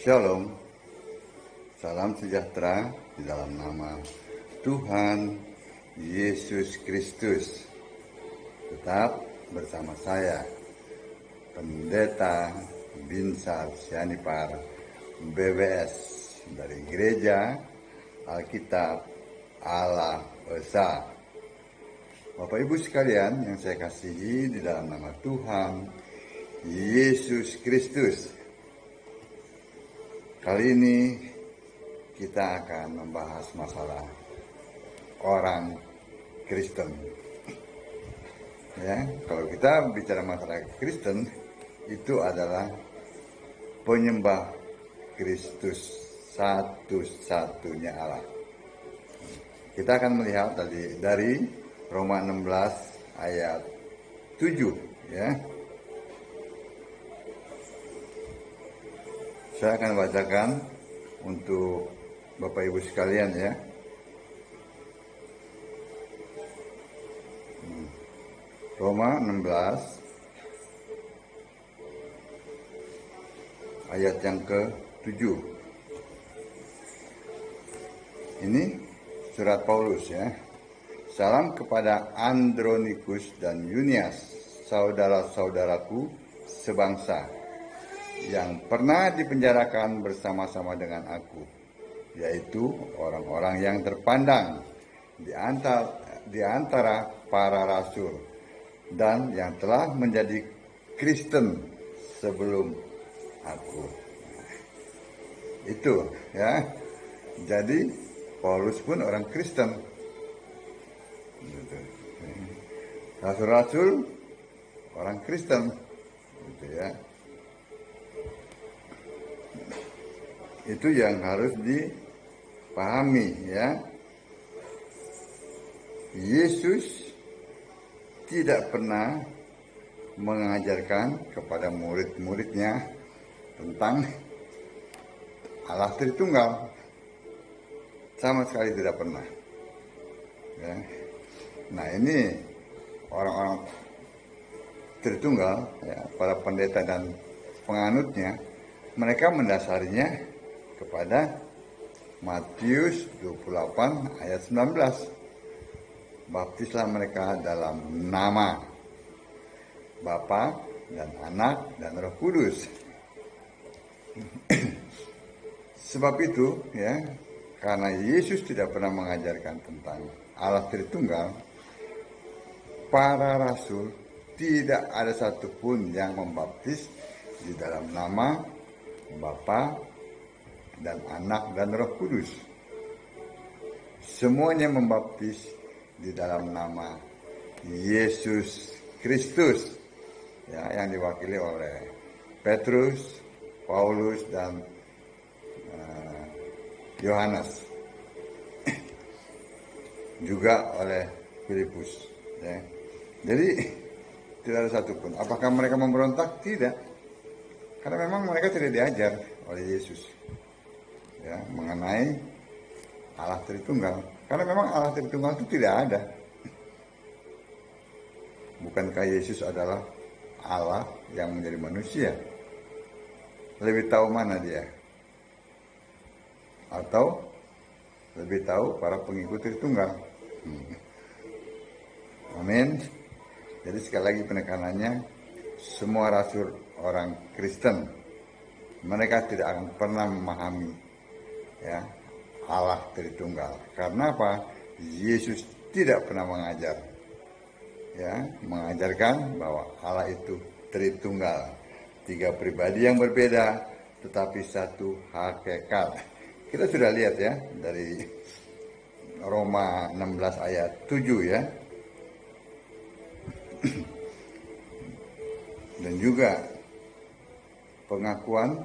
Shalom, salam sejahtera di dalam nama Tuhan Yesus Kristus. Tetap bersama saya, Pendeta Binsar Sianipar BBS dari Gereja Alkitab Allah Esa. Bapak Ibu sekalian yang saya kasihi di dalam nama Tuhan Yesus Kristus. Kali ini kita akan membahas masalah orang Kristen. Ya, kalau kita bicara masalah Kristen, itu adalah penyembah Kristus satu-satunya Allah. Kita akan melihat dari Roma 16 ayat 7, ya. Saya akan bacakan untuk Bapak Ibu sekalian, ya. Roma 16 ayat yang ke-7. Ini surat Paulus, ya. Salam kepada Andronikus dan Yunias, saudara-saudaraku sebangsa, yang pernah dipenjarakan bersama-sama dengan aku, yaitu orang-orang yang terpandang di antara para rasul dan yang telah menjadi Kristen sebelum aku. Itu, ya. Jadi Paulus pun orang Kristen. Rasul-rasul orang Kristen, gitu, ya. Itu yang harus dipahami, ya. Yesus tidak pernah mengajarkan kepada murid-muridnya tentang Allah Tritunggal. Sama sekali tidak pernah, ya. Nah, ini orang-orang Tritunggal, ya, para pendeta dan penganutnya, mereka mendasarinya kepada Matius 28 ayat 19. Baptislah mereka dalam nama Bapa dan Anak dan Roh Kudus. Sebab itu, ya, karena Yesus tidak pernah mengajarkan tentang Allah Tritunggal, para rasul tidak ada satupun yang membaptis di dalam nama Bapa dan Anak dan Roh Kudus. Semuanya membaptis di dalam nama Yesus Kristus, ya, yang diwakili oleh Petrus, Paulus, dan Yohanes, juga oleh Filipus, ya. Jadi tidak ada satupun. Apakah mereka memberontak? Tidak, karena memang mereka tidak diajar oleh Yesus, ya, mengenai Allah Tritunggal. Karena memang Allah Tritunggal itu tidak ada. Bukankah Yesus adalah Allah yang menjadi manusia? Lebih tahu mana dia? Atau lebih tahu para pengikut Tritunggal? Amin. Jadi sekali lagi penekanannya, semua rasul orang Kristen, mereka tidak akan pernah memahami, ya, Allah Tritunggal. Karena apa? Yesus tidak pernah mengajar, ya, mengajarkan bahwa Allah itu Tritunggal, tiga pribadi yang berbeda tetapi satu hakikat. Kita sudah lihat, ya, dari Roma 16 ayat 7, ya. Dan juga pengakuan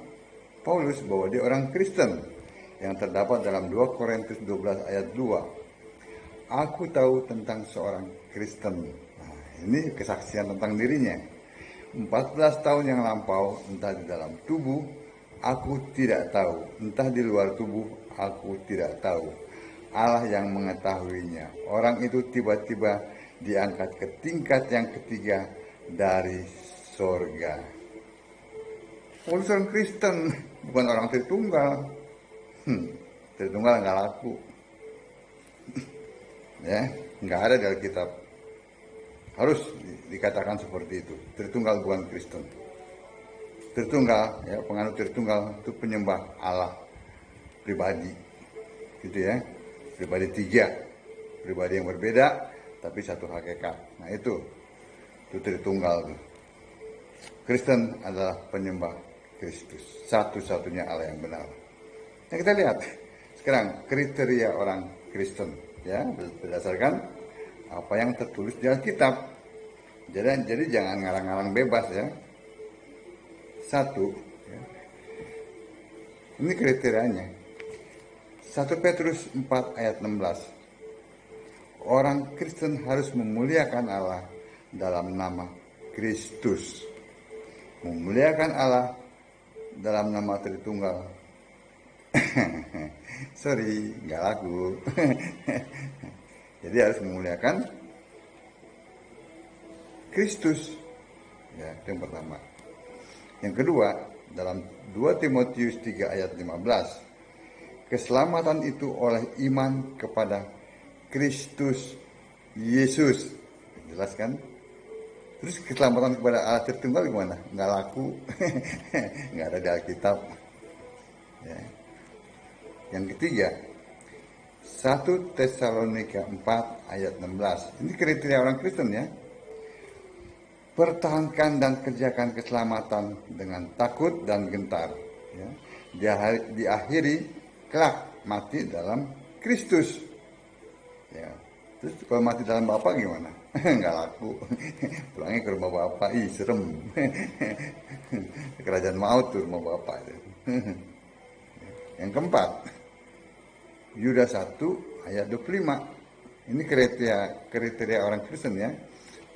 Paulus bahwa dia orang Kristen yang terdapat dalam 2 Korintus 12 ayat 2. Aku tahu tentang seorang Kristen. Nah, ini kesaksian tentang dirinya. 14 tahun yang lampau, entah di dalam tubuh, aku tidak tahu, entah di luar tubuh, aku tidak tahu. Allah yang mengetahuinya. Orang itu tiba-tiba diangkat ke tingkat yang ketiga dari sorga. Paulus orang Kristen, bukan orang Tritunggal. Tritunggal nggak laku. Ya, nggak ada di Alkitab. Harus dikatakan seperti itu. Tritunggal bukan Kristen. Tritunggal, ya, penganut Tritunggal itu penyembah Allah pribadi, gitu ya. Pribadi tiga, pribadi yang berbeda, tapi satu hakikat. Nah itu Tritunggal. Kristen adalah penyembah Kristus, satu-satunya Allah yang benar. Nah kita lihat sekarang kriteria orang Kristen, ya, berdasarkan apa yang tertulis di Alkitab. Jadi jangan ngarang-ngarang bebas ya. Satu, ya. Ini kriterianya. 1 Petrus 4 ayat 16. Orang Kristen harus memuliakan Allah dalam nama Kristus. Memuliakan Allah dalam nama Tritunggal. Sorry, nggak laku. Jadi harus memuliakan Kristus. Ya, itu yang pertama. Yang kedua, dalam 2 Timotius 3 ayat 15. Keselamatan itu oleh iman kepada Kristus Yesus. Jelas kan? Terus keselamatan kepada Allah Tritunggal gimana? Nggak laku. Nggak ada di Alkitab. Ya. Yang ketiga, 1 Tesalonika 4 ayat 16. Ini kriteria orang Kristen ya. Pertahankan dan kerjakan keselamatan dengan takut dan gentar. Ya. Diakhiri kelak mati dalam Kristus. Ya. Terus kalau mati dalam Bapa gimana? Nggak laku. Pulangnya ke rumah Bapak, ih serem. Kerajaan maut tuh rumah Bapak. Yang keempat, Yudas 1 ayat 25. Ini kriteria orang Kristen ya.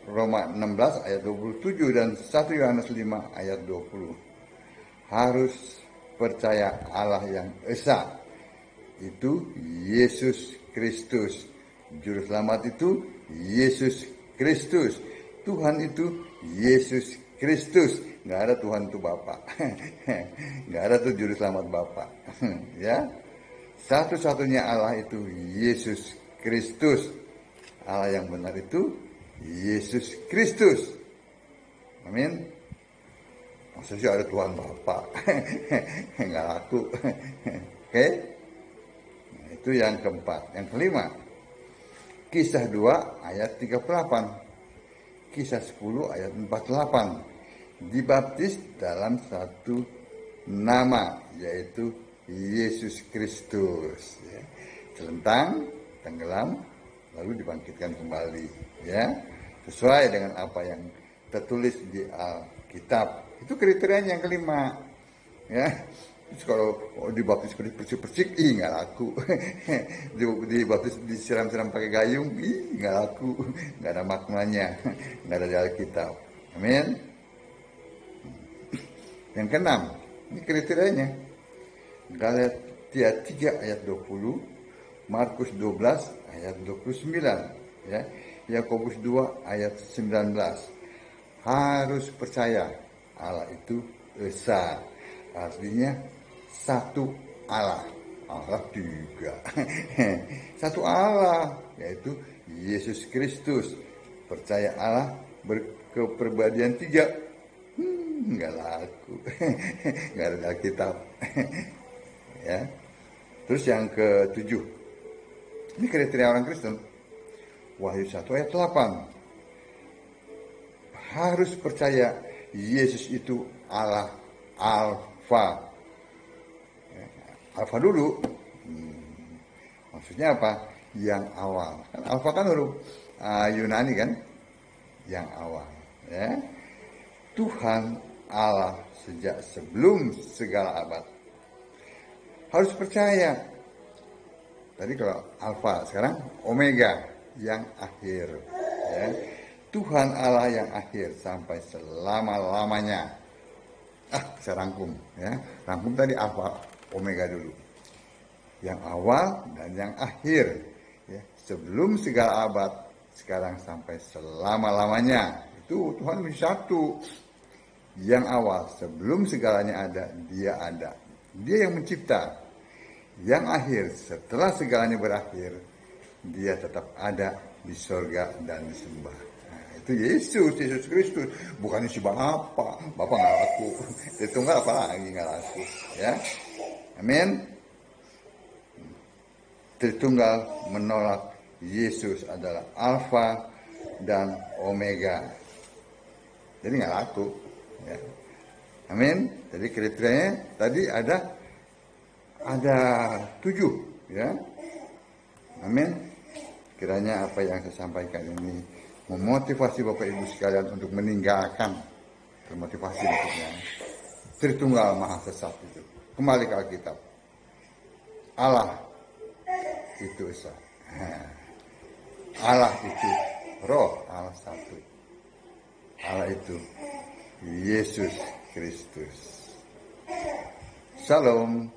Roma 16 ayat 27 dan 1 Yohanes 5 ayat 20. Harus percaya Allah yang esa. Itu Yesus Kristus. Juru selamat itu Yesus Kristus. Tuhan itu Yesus Kristus. Nggak ada Tuhan itu Bapa. Nggak ada tuh juru selamat Bapa. Ya. Satu-satunya Allah itu Yesus Kristus. Allah yang benar itu Yesus Kristus. Amin. Maksudnya ada Tuhan Bapa. Nggak laku. Oke. Nah, itu yang keempat. Yang kelima, Kisah 2 ayat 38. Kisah 10 ayat 48. Dibaptis dalam satu nama, yaitu Yesus Kristus. Ya. Celentang, tenggelam, lalu dibangkitkan kembali. Ya. Sesuai dengan apa yang tertulis di Alkitab. Itu kriterianya yang kelima. Ya. Terus kalau dibaptis persik-persik, nggak laku. Dibaptis disiram-siram pakai gayung, nggak laku. Nggak ada maknanya, nggak ada di Alkitab. Amin. Yang keenam, ini kriterianya. Galatia 3 ayat 20, Markus 12 ayat 29, ya. Yakobus 2 ayat 19. Harus percaya Allah itu esa. Artinya satu Allah. Allah tiga. Satu Allah, yaitu Yesus Kristus. Percaya Allah berkepribadian tiga. Nggak laku. Nggak ada Alkitab. Ya. Terus yang ketujuh. Ini kriteria orang Kristen. Wahyu 1 ayat 8. Harus percaya Yesus itu Allah Alfa. Ya, Alfa dulu. Maksudnya apa? Yang awal. Kan Alfa kan huruf Yunani kan? Yang awal. Ya. Tuhan Allah sejak sebelum segala abad. Harus percaya. Tadi kalau Alfa, sekarang Omega yang akhir. Ya. Tuhan Allah yang akhir sampai selama-lamanya. Saya rangkum. Ya. Rangkum tadi Alfa, Omega dulu. Yang awal dan yang akhir. Ya. Sebelum segala abad, sekarang sampai selama-lamanya. Itu Tuhan satu. Yang awal, sebelum segalanya ada, dia ada. Dia yang mencipta. Yang akhir, setelah segalanya berakhir, dia tetap ada di surga dan disembah. Nah, itu Yesus Kristus. Bukan si Bapak nggak laku. Itu nggak apa lagi nggak laku. Ya, amin. Tritunggal menolak Yesus adalah Alfa dan Omega. Jadi nggak laku. Ya. Amin. Jadi kriterianya tadi ada 7, ya. Amin. Kiranya apa yang saya sampaikan ini memotivasi Bapak Ibu sekalian untuk meninggalkan, termotivasi maksudnya, Tritunggal Maha Sesat itu. Kembali ke Alkitab. Allah itu Esa. Allah itu Roh, Allah satu. Allah itu Yesus Kristus. Shalom.